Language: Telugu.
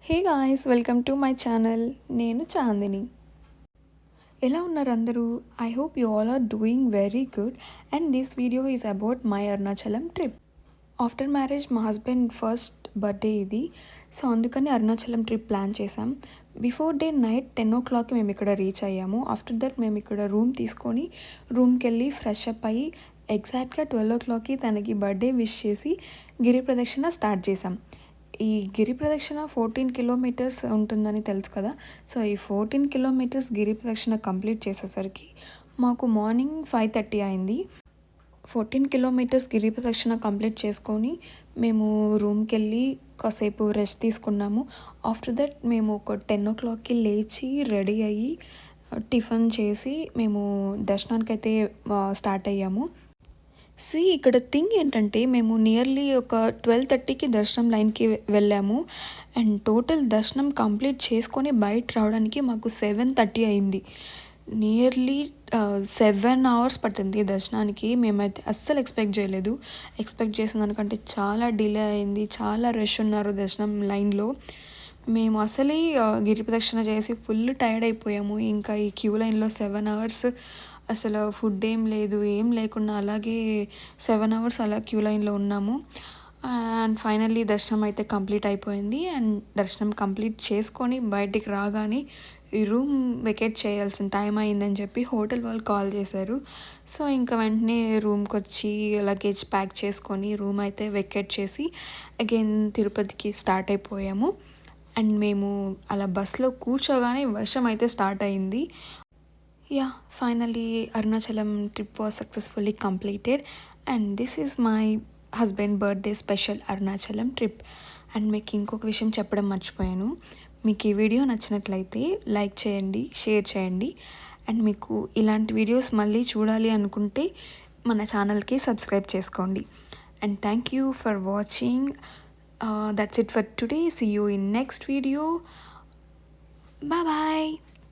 Hey guys, welcome to my channel. నేను చాందిని. ఎలా ఉన్నారు అందరూ? I hope you all are doing very good. And this video is about my Arunachalam trip. After marriage మా హస్బెండ్ ఫస్ట్ బర్త్డే ఇది. సో అందుకని అరుణాచలం ట్రిప్ ప్లాన్ చేసాం. బిఫోర్ డే నైట్ 10 o'clock మేము ఇక్కడ రీచ్ అయ్యాము. ఆఫ్టర్ దట్ మేము ఇక్కడ రూమ్ తీసుకొని రూమ్కి వెళ్ళి ఫ్రెష్ అప్ అయ్యి ఎగ్జాక్ట్గా 12 o'clockకి తనకి బర్త్డే విష్ చేసి గిరి ప్రదక్షిణ స్టార్ట్ చేసాం. ఈ గిరి ప్రదక్షిణ 14 kilometers ఉంటుందని తెలుసు కదా. సో ఈ 14 kilometers గిరి ప్రదక్షిణ కంప్లీట్ చేసేసరికి మాకు మార్నింగ్ 5:30 అయింది. 14 kilometers గిరి ప్రదక్షిణ కంప్లీట్ చేసుకొని మేము రూమ్కి వెళ్ళి కాసేపు రెస్ట్ తీసుకున్నాము. ఆఫ్టర్ దట్ మేము ఒక 10 o'clockకి లేచి రెడీ అయ్యి టిఫిన్ చేసి మేము దర్శనానికి అయితే స్టార్ట్ అయ్యాము. ఇక్కడ థింగ్ ఏంటంటే మేము నియర్లీ ఒక 12:30కి దర్శనం లైన్కి వెళ్ళాము. అండ్ టోటల్ దర్శనం కంప్లీట్ చేసుకొని బయట రావడానికి మాకు 7:30 అయింది. నియర్లీ 7 hours పట్టింది దర్శనానికి. మేమైతే అస్సలు ఎక్స్పెక్ట్ చేయలేదు. ఎక్స్పెక్ట్ చేసిన దానికంటే చాలా డిలే అయింది. చాలా రష్ ఉన్నారు దర్శనం లైన్లో. మేము అసలే గిరి ప్రదక్షిణ చేసి ఫుల్ టైర్డ్ అయిపోయాము. ఇంకా ఈ క్యూ లైన్లో 7 hours అసలు ఫుడ్ ఏం లేదు, ఏం లేకుండా అలాగే 7 hours అలా క్యూ లైన్లో ఉన్నాము. అండ్ ఫైనల్లీ దర్శనం అయితే కంప్లీట్ అయిపోయింది. అండ్ దర్శనం కంప్లీట్ చేసుకొని బయటికి రాగానే ఈ రూమ్ వెకేట్ చేయాల్సిన టైం అయిందని చెప్పి హోటల్ వాళ్ళు కాల్ చేశారు. సో ఇంకా వెంటనే రూమ్కి వచ్చి లగేజ్ ప్యాక్ చేసుకొని రూమ్ అయితే వెకేట్ చేసి అగైన్ తిరుపతికి స్టార్ట్ అయిపోయాము. అండ్ మేము అలా బస్లో కూర్చోగానే వర్షం అయితే స్టార్ట్ అయింది. Finally Arunachalam trip was successfully completed, and this is my husband birthday special Arunachalam trip. And మీకు ఇంకొక విషయం చెప్పడం మర్చిపోయాను. మీకు ఈ వీడియో నచ్చినట్లయితే లైక్ చేయండి, షేర్ చేయండి. అండ్ మీకు ఇలాంటి వీడియోస్ మళ్ళీ చూడాలి అనుకుంటే మన ఛానల్కి సబ్స్క్రైబ్ చేసుకోండి. And thank you for watching. That's it for today. See you in next video. Bye bye.